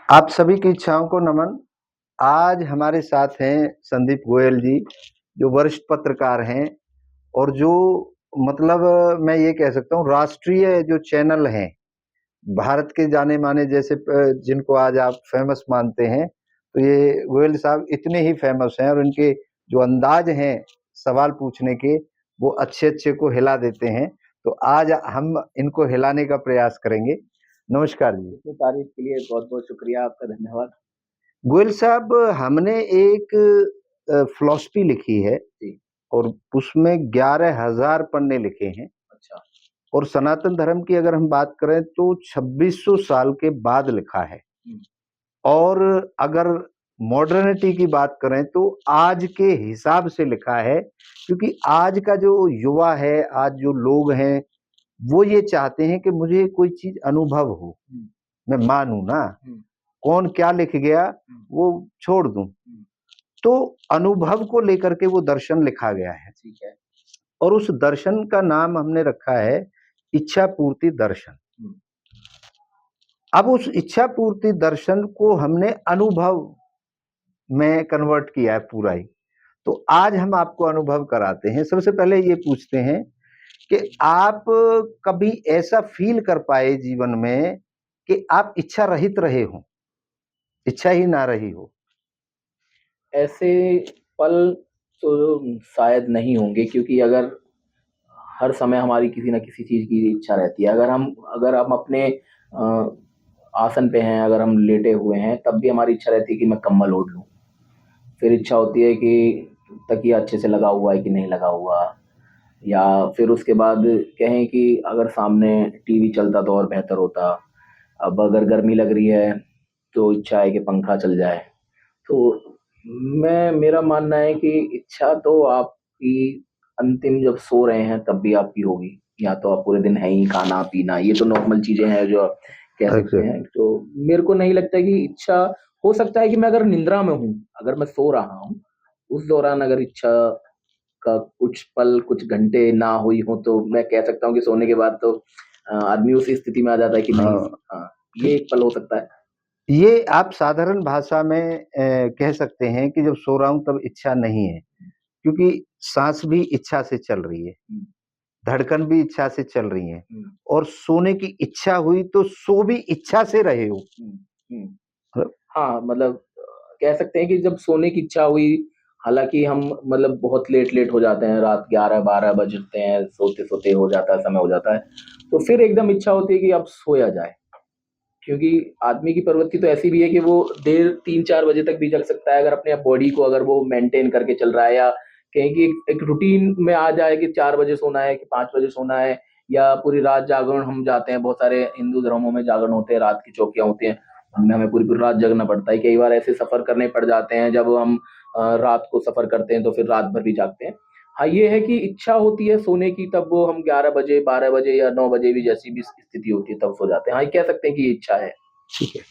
आप सभी की इच्छाओं को नमन। आज हमारे साथ हैं संदीप गोयल जी, जो वरिष्ठ पत्रकार हैं और जो मतलब मैं ये कह सकता हूँ राष्ट्रीय जो चैनल हैं, भारत के जाने-माने जैसे जिनको आज आप फेमस मानते हैं, तो ये गोयल साहब इतने ही फेमस हैं और इनके जो अंदाज हैं सवाल पूछने के, वो अच्छे-अच्छे को हिला देते हैं। तो आज हम इनको हिलाने का प्रयास करेंगे। नमस्कार जी। इतनी तारीफ के लिए बहुत-बहुत शुक्रिया आपका, धन्यवाद। गोयल साहब, हमने एक फ़िलॉसफ़ी लिखी है जी। और उसमें 11,000 पन्ने लिखे हैं अच्छा। और सनातन धर्म की अगर हम बात करें तो 2600 साल के बाद लिखा है। हुँ। और अगर मॉडर्निटी की बात करें तो आज के हिसाब से लिखा है, क्योंकि आज का जो युवा है, आज जो लोग हैं, वो ये चाहते हैं कि मुझे कोई चीज़ अनुभव हो, हुँ। मैं मानूँ ना, हुँ। कौन क्या लिख गया हुँ। वो छोड़ दूँ। हुँ। तो अनुभव को लेकर के वो दर्शन लिखा गया है ठीक है। और उस दर्शन का नाम हमने रखा है इच्छा पूर्ति दर्शन। हुँ। अब उस इच्छा पूर्ति दर्शन को हमने अनुभव में कन्वर्ट किया है पूरा ही। तो आज हम आपको अनुभव कराते हैं। सबसे पहले ये पूछते हैं कि आप कभी ऐसा फ़ील कर पाए जीवन में कि आप इच्छा रहित रहे हों, इच्छा ही ना रही हो? ऐसे पल तो शायद नहीं होंगे, क्योंकि अगर हर समय हमारी किसी न किसी चीज़ की इच्छा रहती है। अगर हम अपने आसन पे हैं, अगर हम लेटे हुए हैं, तब भी हमारी इच्छा रहती है कि मैं कंबल ओढ़ लूँ। फिर इच्छा होती है कि तकिया अच्छे से लगा हुआ है कि नहीं लगा हुआ, या फिर उसके बाद कहें कि अगर सामने टीवी चलता तो और बेहतर होता। अब अगर गर्मी लग रही है तो इच्छा है कि पंखा चल जाए। तो मैं मेरा मानना है कि इच्छा तो आपकी अंतिम जब सो रहे हैं तब भी आपकी होगी, या तो आप पूरे दिन हैं ही, खाना-पीना ये तो नॉर्मल चीज़ें हैं जो आप कह सकते अच्छा। हैं। तो मेरे को नहीं लगता कि इच्छा हो सकता है कि मैं अगर निद्रा में हूँ, अगर मैं सो रहा हूँ, उस दौरान अगर इच्छा का कुछ पल, कुछ घंटे ना हुई हो, तो मैं कह सकता हूँ कि सोने के बाद तो आदमी उसी स्थिति में आ जाता है कि नहीं। हाँ, हाँ, ये ठीक। एक पल हो सकता है। ये आप साधारण भाषा में कह सकते हैं कि जब सो रहा हूँ तब इच्छा नहीं है, क्योंकि साँस भी इच्छा से चल रही है, हुँ। धड़कन भी इच्छा से चल रही हैं हुँ। और सोने की इच्छा हुई तो सो भी इच्छा से रहे हो। हुँ। हुँ। मतलब हाँ, मतलब कह सकते हैं कि जब सोने की इच्छा हुई, हालाँकि हम मतलब बहुत लेट-लेट हो जाते हैं, रात 11-12 बजते हैं, सोते-सोते हो जाता है, समय हो जाता है। तो फिर एकदम इच्छा होती है कि अब सोया जाए, क्योंकि आदमी की प्रवृत्ति तो ऐसी भी है कि वो देर 3-4 बजे तक भी जग सकता है, अगर अपने बॉडी को अगर वो मेंटेन करके चल रहा है, या कहें कि एक रूटीन में आ जाए कि 4 बजे सोना है कि 5 बजे सोना है, या पूरी रात जागरण हम जाते हैं, बहुत सारे हिंदू धर्मों में जागरण होते हैं, रात की चौकियाँ होती हैं, उनमें हमें पूरी-पूरी रात जगना पड़ता है। कई बार ऐसे सफ़र करने पड़ जाते हैं जब हम रात को सफ़र करते हैं तो फिर रात भर भी जागते हैं। हाँ, ये है कि इच्छा होती है सोने की, तब वो हम 11 बजे, 12 बजे या 9 बजे भी, जैसी भी स्थिति होती है, तब सो जाते हैं। हाँ, ये कह सकते हैं कि ये इच्छा है। ठीक है।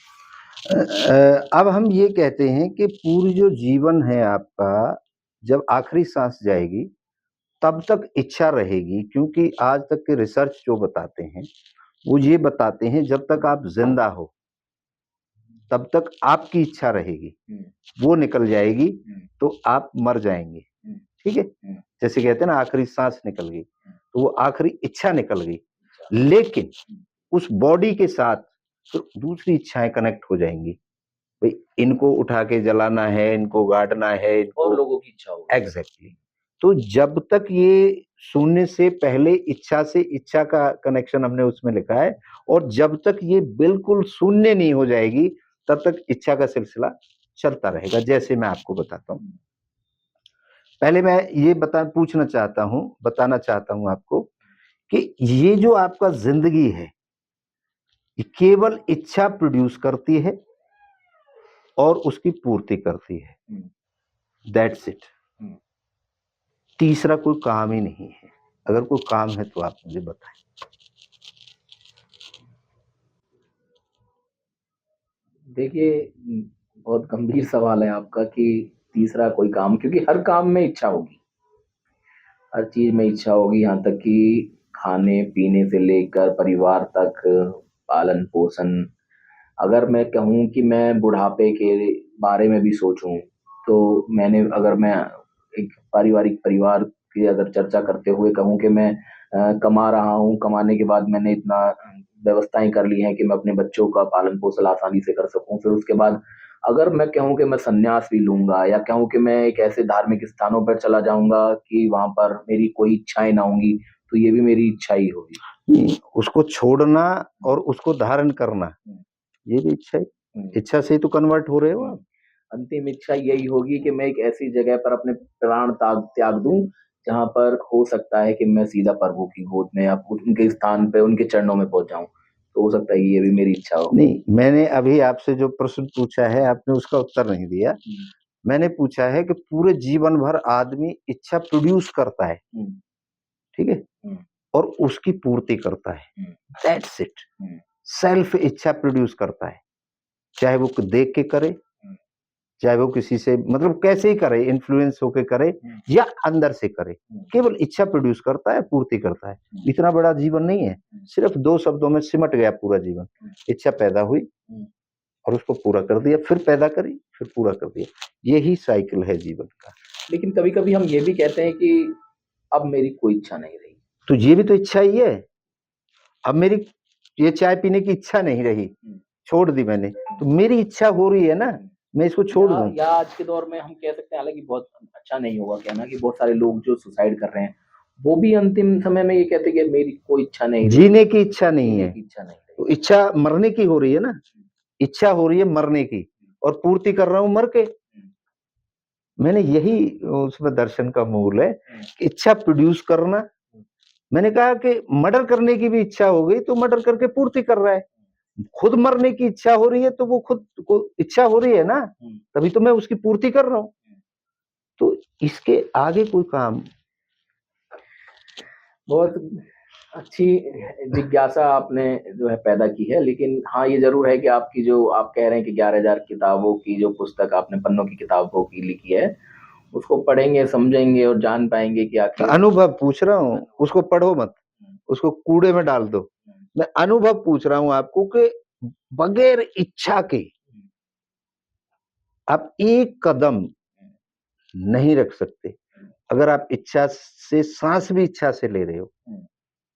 अब हम ये कहते हैं कि पूरी जो जीवन है आपका, जब आखिरी साँस जाएगी, तब तक इच्छा रहेगी, क्योंकि आज तक के रिसर्च जो बताते हैं, वो ये बताते हैं जब तक आप ज़िंदा हो, तब तक आपकी इच्छा रहेगी। हुँ। वो निकल जाएगी हुँ। तो आप मर जाएँगे, हुँ। ठीक है? हुँ। जैसे कहते हैं ना आखिरी साँस निकल गई, हुँ। तो वो आखिरी इच्छा निकल गई। अच्छा। लेकिन हुँ। उस बॉडी के साथ तो दूसरी इच्छाएँ कनेक्ट हो जाएँगी। भई इनको उठा के जलाना है, इनको गाड़ना है, और इनको लोगों की इच्छा होगी। एग्ज़ैक्टली। तो जब तक ये शून्य से पहले इच्छा से इच्छा का कनेक्शन हमने उसमें लिखा है और जब तक ये बिल्कुल शून्य नहीं हो जाएगी, तब तक इच्छा का सिलसिला चलता रहेगा, जैसे मैं आपको बताता हूँ। हुँ। पहले मैं ये बताना चाहता हूँ आपको कि ये जो आपका ज़िंदगी है, ये केवल इच्छा प्रोड्यूस करती है और उसकी पूर्ति करती है। हुँ। That's it. हुँ। तीसरा कोई काम ही नहीं है। अगर कोई काम है तो आप मुझे बताएँ। देखिए, बहुत गंभीर सवाल है आपका कि तीसरा कोई काम, क्योंकि हर काम में इच्छा होगी, हर चीज़ में इच्छा होगी, यहाँ तक कि खाने-पीने से लेकर परिवार तक, पालन-पोषण, अगर मैं कहूँ कि मैं बुढ़ापे के बारे में भी सोचूं, तो अगर मैं एक पारिवारिक परिवार की अगर चर्चा करते हुए कहूँ कि मैं कमा रहा हूँ, कमाने के बाद मैंने इतना व्यवस्थाएं कर ली हैं कि मैं अपने बच्चों का पालन पोषण आसानी से कर सकूं। फिर उसके बाद अगर मैं कहूँ कि मैं संन्यास भी लूंगा, या कहूँ कि मैं एक ऐसे धार्मिक स्थानों पर चला जाऊंगा कि वहां पर मेरी कोई इच्छाएं ना होंगी, तो ये भी मेरी इच्छा ही होगी। उसको छोड़ना और उसको धारण करना, ये भी इच्छा है। इच्छा से ही तो कन्वर्ट हो रहे हो आप। अंतिम इच्छा यही होगी कि मैं एक ऐसी जगह पर अपने प्राण त्याग त्याग दूं, जहां पर हो सकता है कि मैं सीधा प्रभु की गोद में या उनके स्थान पे उनके चरणों में पहुंच जाऊं। तो हो सकता है ये भी मेरी इच्छा हो। नहीं, मैंने अभी आपसे जो प्रश्न पूछा है आपने उसका उत्तर नहीं दिया। मैंने पूछा है कि पूरे जीवन भर आदमी इच्छा प्रोड्यूस करता है, ठीक है, और उसकी पूर्ति करता है। That's it. सेल्फ इच्छा प्रोड्यूस करता है, चाहे वो देख के करे, चाहे वो किसी से मतलब कैसे ही करे, इन्फ्लुएंस होके करे या अंदर से करे, केवल इच्छा प्रोड्यूस करता है, पूर्ति करता है। इतना बड़ा जीवन नहीं है, सिर्फ 2 शब्दों में सिमट गया पूरा जीवन। इच्छा पैदा हुई और उसको पूरा कर दिया, फिर पैदा करी, फिर पूरा कर दिया। यही साइकिल है जीवन का। लेकिन कभी कभी हम ये भी कहते हैं कि अब मेरी कोई इच्छा नहीं रही। तो ये भी तो इच्छा ही है। अब मेरी ये चाय पीने की इच्छा नहीं रही, छोड़ दी मैंने, तो मेरी इच्छा हो रही है ना, मैं इसको छोड़ दूं। या आज के दौर में हम कह सकते हैं, हालांकि बहुत अच्छा नहीं होगा कहना, कि बहुत सारे लोग जो सुसाइड कर रहे हैं वो भी अंतिम समय में ये कहते हैं कि मेरी कोई इच्छा नहीं, जीने की इच्छा नहीं है। तो इच्छा मरने की हो रही है ना, इच्छा हो रही है मरने की, और पूर्ति कर रहा हूं मर के। मैंने यही उसमें दर्शन का मूल है, इच्छा प्रोड्यूस करना। मैंने कहा कि मर्डर करने की भी इच्छा हो गई तो मर्डर करके पूर्ति कर रहा है। खुद मरने की इच्छा हो रही है तो वो खुद को इच्छा हो रही है ना, तभी तो मैं उसकी पूर्ति कर रहा हूं। तो इसके आगे कोई काम। बहुत अच्छी जिज्ञासा आपने जो है पैदा की है। लेकिन हाँ, ये जरूर है कि आपकी जो आप कह रहे हैं कि 11,000 किताबों की जो पुस्तक आपने पन्नों की किताबों की लिखी है, उसको पढ़ेंगे, समझेंगे और जान पाएंगे कि आखिर अनुभव पूछ रहा हूँ, उसको पढ़ो मत, उसको कूड़े में डाल दो। मैं अनुभव पूछ रहा हूँ आपको कि बगैर इच्छा के आप एक कदम नहीं रख सकते। अगर आप इच्छा से सांस भी इच्छा से ले रहे हो,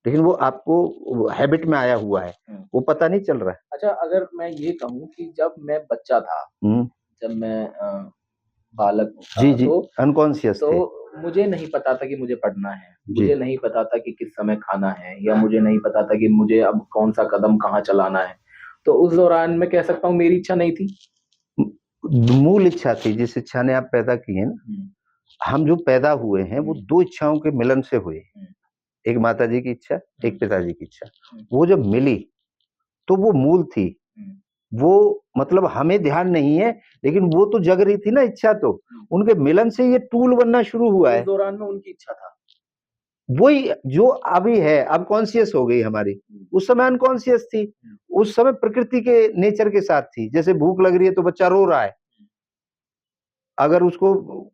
लेकिन वो आपको हैबिट में आया हुआ है, वो पता नहीं चल रहा है। अच्छा, अगर मैं ये कहूँ कि जब मैं बच्चा था, जब मैं बालक था, जी अनकॉन्शियस थे, तो मुझे नहीं पता था कि मुझे पढ़ना है, मुझे नहीं पता था कि किस समय खाना है, या मुझे नहीं पता था कि मुझे अब कौन सा कदम कहाँ चलाना है। तो उस दौरान मैं कह सकता हूँ मेरी इच्छा नहीं थी, मूल इच्छा थी, जिस इच्छा ने आप पैदा की है ना। हम जो पैदा हुए हैं वो 2 इच्छाओं के मिलन से हुए। एक माताजी की इच्छा, एक पिताजी की इच्छा। वो जब मिली तो वो मूल थी। वो मतलब हमें ध्यान नहीं है, लेकिन वो तो जग रही थी ना इच्छा, तो उनके मिलन से ये टूल बनना शुरू हुआ है। उस दौरान में उनकी इच्छा था, वही जो अभी है, अब कॉन्शियस हो गई हमारी, उस समय अनकॉन्शियस थी। उस समय प्रकृति के नेचर के साथ थी। जैसे भूख लग रही है तो बच्चा रो रहा है, अगर उसको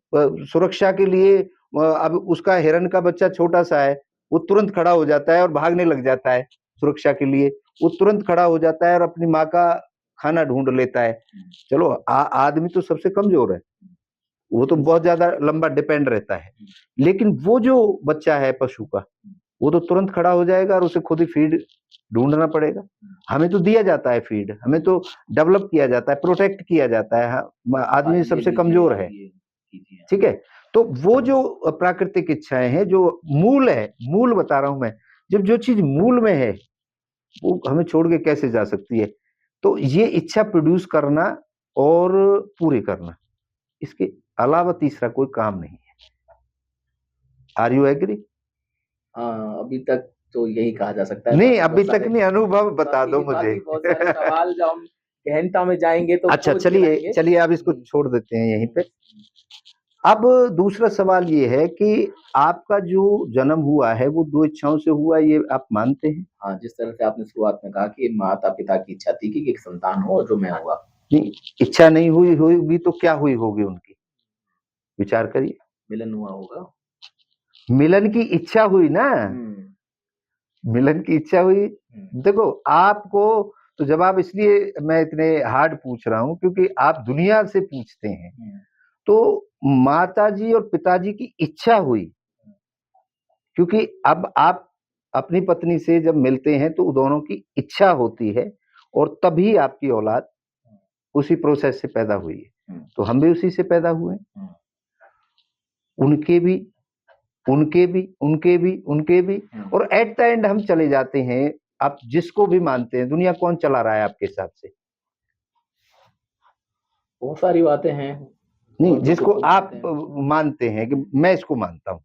सुरक्षा के लिए अब उसका हिरण का बच्चा छोटा सा है, वो तुरंत खड़ा हो जाता है और भागने लग जाता है सुरक्षा के लिए। वो तुरंत खड़ा हो जाता है और अपनी माँ का खाना ढूंढ लेता है। चलो आदमी तो सबसे कमजोर है, वो तो बहुत ज्यादा लंबा डिपेंड रहता है, लेकिन वो जो बच्चा है पशु का, वो तो तुरंत खड़ा हो जाएगा और उसे खुद ही फीड ढूंढना पड़ेगा। हमें तो दिया जाता है फीड, हमें तो डेवलप किया जाता है, प्रोटेक्ट किया जाता है। आदमी सबसे कमजोर है, ठीक है। तो वो जो प्राकृतिक इच्छाएं हैं, जो मूल है, मूल बता रहा हूं मैं, जब जो चीज मूल में है वो हमें छोड़ के कैसे जा सकती है। तो ये इच्छा प्रोड्यूस करना और पूरी करना, इसके अलावा तीसरा कोई काम नहीं है। Are you agree? हाँ, अभी तक तो यही कहा जा सकता है। नहीं, अभी तक नहीं, अनुभव बता दो मुझे। बहुत सारे सवाल जब हम गहनता में जाएंगे तो अच्छा, चलिए अब इसको छोड़ देते हैं यहीं पे। अब दूसरा सवाल ये है कि आपका जो जन्म हुआ है वो 2 इच्छाओं से हुआ, ये आप मानते हैं? हाँ, जिस तरह से आपने शुरुआत में कहा कि माता पिता की इच्छा थी कि एक संतान हो, जो मैं हुआ। नहीं, इच्छा नहीं हुई होगी तो क्या हुई होगी उनकी, विचार करिए। मिलन हुआ होगा, मिलन की इच्छा हुई ना, मिलन की इच्छा हुई। देखो, आपको तो जवाब इसलिए मैं इतने हार्ड पूछ रहा हूँ क्योंकि आप दुनिया से पूछते हैं। तो माताजी और पिताजी की इच्छा हुई, क्योंकि अब आप अपनी पत्नी से जब मिलते हैं तो दोनों की इच्छा होती है और तभी आपकी औलाद उसी प्रोसेस से पैदा हुई है। तो हम भी उसी से पैदा हुए, उनके भी, उनके भी, उनके भी, उनके भी, और एट द एंड हम चले जाते हैं। आप जिसको भी मानते हैं, दुनिया कौन चला रहा है आपके हिसाब से? बहुत सारी बातें हैं। नहीं, जिसको आप मानते हैं कि मैं इसको मानता हूँ,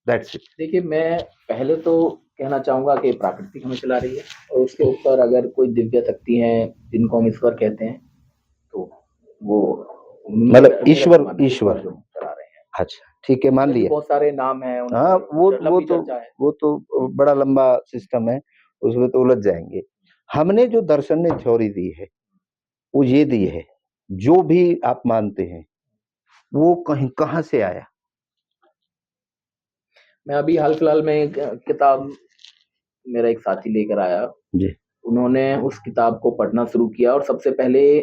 दैट्स इट। देखिए, मैं पहले तो कहना चाहूंगा कि प्राकृतिक हमें चला रही है, और उसके ऊपर अगर कोई दिव्य शक्ति है जिनको हम ईश्वर कहते हैं, तो वो मतलब ईश्वर जो चला रहे हैं। अच्छा, ठीक है, मान लिया। बहुत सारे नाम हैं। हाँ, वो तो बड़ा लंबा सिस्टम है, उसमें तो उलझ जाएंगे। हमने जो दर्शन ने थ्योरी दी है वो ये दी है, जो भी आप मानते हैं वो कहीं कहाँ से आया? मैं अभी हाल फिलहाल में एक किताब मेरा एक साथी लेकर आया जी। उन्होंने उस किताब को पढ़ना शुरू किया, और सबसे पहले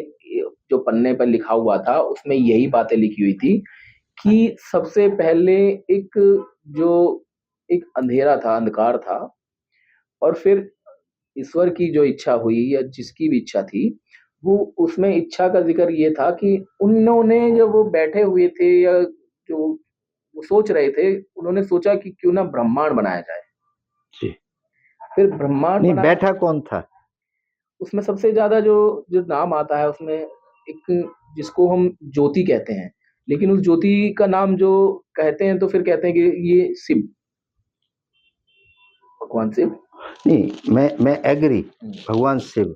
जो पन्ने पर लिखा हुआ था उसमें यही बातें लिखी हुई थी कि सबसे पहले एक अंधेरा था, अंधकार था, और फिर ईश्वर की जो इच्छा हुई या जिसकी भी इच्छा थी, वो उसमें इच्छा का जिक्र ये था कि उन्होंने जब वो बैठे हुए थे या जो वो सोच रहे थे, उन्होंने सोचा कि क्यों ना ब्रह्मांड बनाया जाए। जी। फिर ब्रह्मांड नहीं, बैठा कौन था? उसमें सबसे ज्यादा जो जो नाम आता है उसमें एक जिसको हम ज्योति कहते हैं, लेकिन उस ज्योति का नाम जो कहते हैं तो फिर कहते हैं कि ये शिव, भगवान शिव। नहीं, मैं एग्री, भगवान शिव,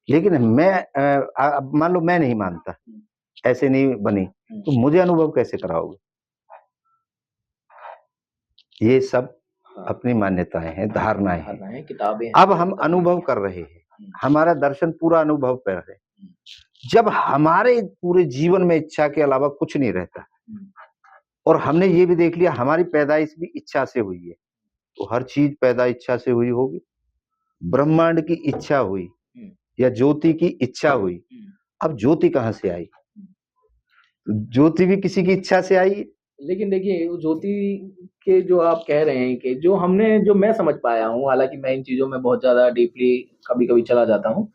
लेकिन मैं मान लो मैं नहीं मानता, ऐसे नहीं बनी, तो मुझे अनुभव कैसे कराओगे? ये सब अपनी मान्यताएं हैं, धारणाएं हैं, किताबें। अब हम अनुभव कर रहे हैं, हमारा दर्शन पूरा अनुभव पर है। जब हमारे पूरे जीवन में इच्छा के अलावा कुछ नहीं रहता, और हमने ये भी देख लिया हमारी पैदाइश भी इच्छा से हुई है, तो हर चीज पैदा इच्छा से हुई होगी। ब्रह्मांड की इच्छा हुई या ज्योति की इच्छा हुई, अब ज्योति कहाँ से आई? ज्योति भी किसी की इच्छा से आई। लेकिन देखिए, ज्योति के जो आप कह रहे हैं कि जो मैं समझ पाया हूँ, हालांकि मैं इन चीजों में बहुत ज्यादा डीपली कभी कभी चला जाता हूँ,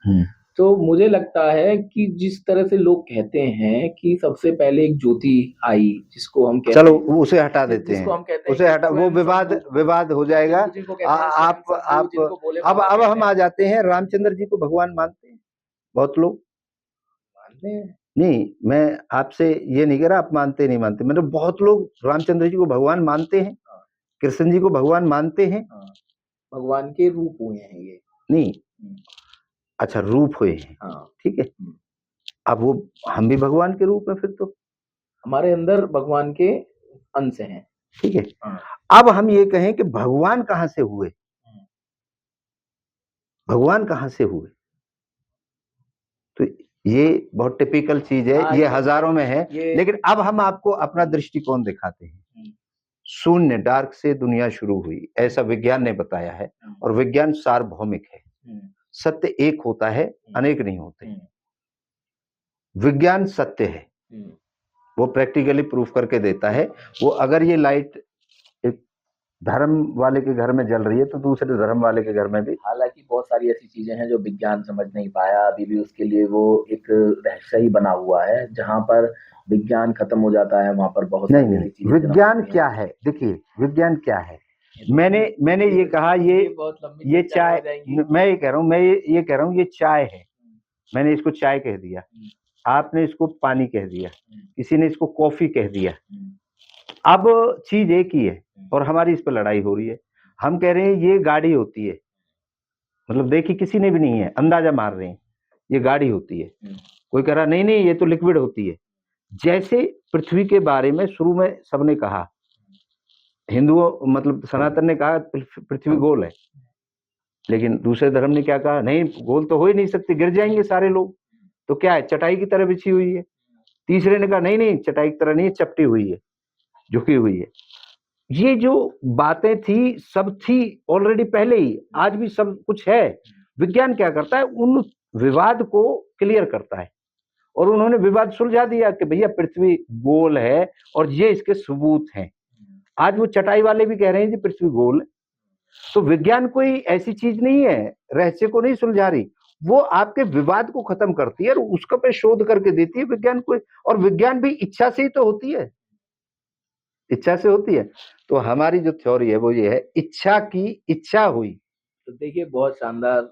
तो मुझे लगता है कि जिस तरह से लोग कहते हैं कि सबसे पहले एक ज्योति आई, जिसको हम कहते चलो उसे हटा देते हैं, उसे हटा, वो विवाद हो जाएगा। आप अब हम आ जाते हैं, रामचंद्र जी को भगवान मानते हैं बहुत लोग। मानते हैं? नहीं, मैं आपसे ये नहीं कह रहा आप मानते नहीं मानते, मतलब बहुत लोग रामचंद्र जी को भगवान मानते हैं, कृष्ण जी को भगवान मानते हैं। भगवान के रूप हुए हैं ये। नहीं, अच्छा, रूप हुए हैं, ठीक है। अब वो हम भी भगवान के रूप में, फिर तो हमारे अंदर भगवान के अंश हैं, ठीक है। अब हम ये कहें कि भगवान कहाँ से हुए? भगवान कहाँ से हुए? तो ये बहुत टिपिकल चीज है, ये हजारों में है, लेकिन अब हम आपको अपना दृष्टिकोण दिखाते हैं। शून्य, डार्क से दुनिया शुरू हुई, ऐसा विज्ञान ने बताया है, और विज्ञान सार्वभौमिक है। सत्य एक होता है, अनेक नहीं होते। विज्ञान सत्य है, वो प्रैक्टिकली प्रूफ करके देता है। वो अगर ये लाइट एक धर्म वाले के घर में जल रही है तो दूसरे धर्म वाले के घर में भी, हालांकि बहुत सारी ऐसी चीजें हैं जो विज्ञान समझ नहीं पाया अभी भी, उसके लिए वो एक रहस्य ही बना हुआ है। जहां पर विज्ञान खत्म हो जाता है वहां पर बहुत नहीं, विज्ञान क्या है? देखिए, विज्ञान क्या है? मैंने ये कहा, ये चाय, मैं ये कह रहा हूँ, ये कह रहा हूँ ये चाय है, मैंने इसको चाय कह दिया, आपने इसको पानी कह दिया, किसी ने इसको कॉफी कह दिया। अब चीज एक ही है और हमारी इस पर लड़ाई हो रही है। हम कह रहे हैं ये गाड़ी होती है, मतलब देखिए किसी ने भी नहीं है, अंदाजा मार रहे हैं ये गाड़ी होती है। कोई कह रहा नहीं नहीं ये तो लिक्विड होती है। जैसे पृथ्वी के बारे में शुरू में सबने कहा, हिंदुओं मतलब सनातन ने कहा पृथ्वी गोल है, लेकिन दूसरे धर्म ने क्या कहा, नहीं गोल तो हो ही नहीं सकती, गिर जाएंगे सारे लोग, तो क्या है, चटाई की तरह बिछी हुई है। तीसरे ने कहा नहीं नहीं चटाई की तरह नहीं है, चपटी हुई है, झुकी हुई है। ये जो बातें थी सब थी ऑलरेडी पहले ही, आज भी सब कुछ है। विज्ञान क्या करता है, उन विवाद को क्लियर करता है। और उन्होंने विवाद सुलझा दिया कि भैया पृथ्वी गोल है और ये इसके सबूत हैं। आज वो चटाई वाले भी कह रहे हैं कि पृथ्वी गोल है। तो विज्ञान कोई ऐसी चीज नहीं है, रहस्य को नहीं सुलझा रही, वो आपके विवाद को खत्म करती है और उसका पे शोध करके देती है विज्ञान को। और विज्ञान भी इच्छा से ही तो होती है, इच्छा से होती है। तो हमारी जो थ्योरी है वो ये है, इच्छा की इच्छा हुई। तो देखिए बहुत शानदार,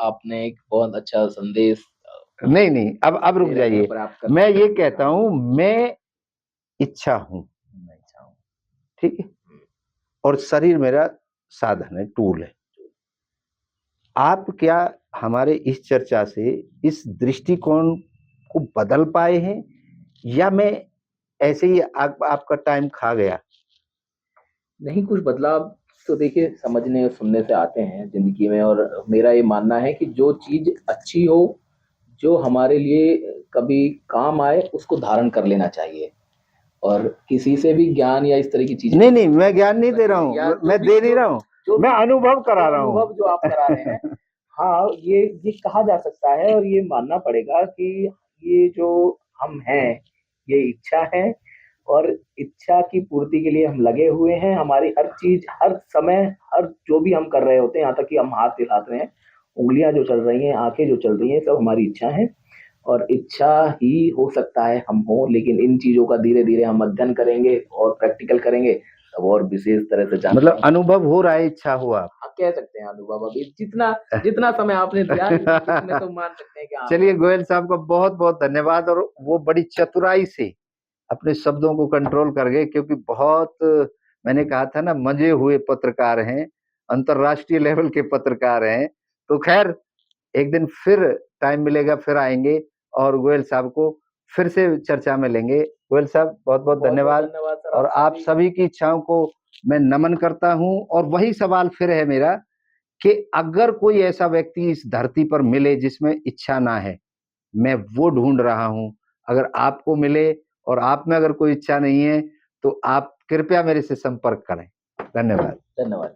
आपने एक बहुत अच्छा संदेश नहीं नहीं, अब रुक जाइए। मैं ये कहता हूं, मैं इच्छा हूं, ठीक है, और शरीर मेरा साधन है, टूल है। आप क्या हमारे इस चर्चा से इस दृष्टिकोण को बदल पाए हैं, या मैं ऐसे ही आपका टाइम खा गया? नहीं, कुछ बदलाव तो देखिए समझने और सुनने से आते हैं जिंदगी में। और मेरा ये मानना है कि जो चीज अच्छी हो, जो हमारे लिए कभी काम आए, उसको धारण कर लेना चाहिए। और किसी से भी ज्ञान या इस तरह की चीजें, नहीं नहीं, मैं ज्ञान नहीं दे रहा हूँ, मैं दे नहीं रहा हूँ, मैं अनुभव करा रहा हूँ। अनुभव जो आप करा रहे हैं, हाँ, ये कहा जा सकता है और ये मानना पड़ेगा कि ये जो हम हैं, ये इच्छा है। और इच्छा की पूर्ति के लिए हम लगे हुए हैं। हमारी हर चीज, हर समय, हर जो भी हम कर रहे होते हैं, यहाँ तक कि हम हाथ हिला रहे हैं, उंगलियां जो चल रही हैं, आंखें जो चल रही हैं, सब हमारी इच्छा है। और इच्छा ही हो सकता है हम हो, लेकिन इन चीजों का धीरे धीरे हम अध्ययन करेंगे और प्रैक्टिकल करेंगे, तब और विशेष तरह से जान मतलब अनुभव हो रहा है, इच्छा हुआ, हाँ, कह सकते हैं अनुभव। अभी जितना जितना समय आपने दिया इसमें तो मान सकते हैं कि हाँ। चलिए, गोयल साहब का बहुत बहुत धन्यवाद। और वो बड़ी चतुराई से अपने शब्दों को कंट्रोल कर गए, क्योंकि बहुत, मैंने कहा था ना, मजे हुए पत्रकार हैं, अंतरराष्ट्रीय लेवल के पत्रकार हैं। तो खैर, एक दिन फिर टाइम मिलेगा, फिर आएंगे और गोयल साहब को फिर से चर्चा में लेंगे। गोयल साहब, बहुत बहुत धन्यवाद। और आप सभी की इच्छाओं को मैं नमन करता हूं। और वही सवाल फिर है मेरा कि अगर कोई ऐसा व्यक्ति इस धरती पर मिले जिसमें इच्छा ना है, मैं वो ढूंढ रहा हूं। अगर आपको मिले और आप में अगर कोई इच्छा नहीं है, तो आप कृपया मेरे से संपर्क करें। धन्यवाद। धन्यवाद।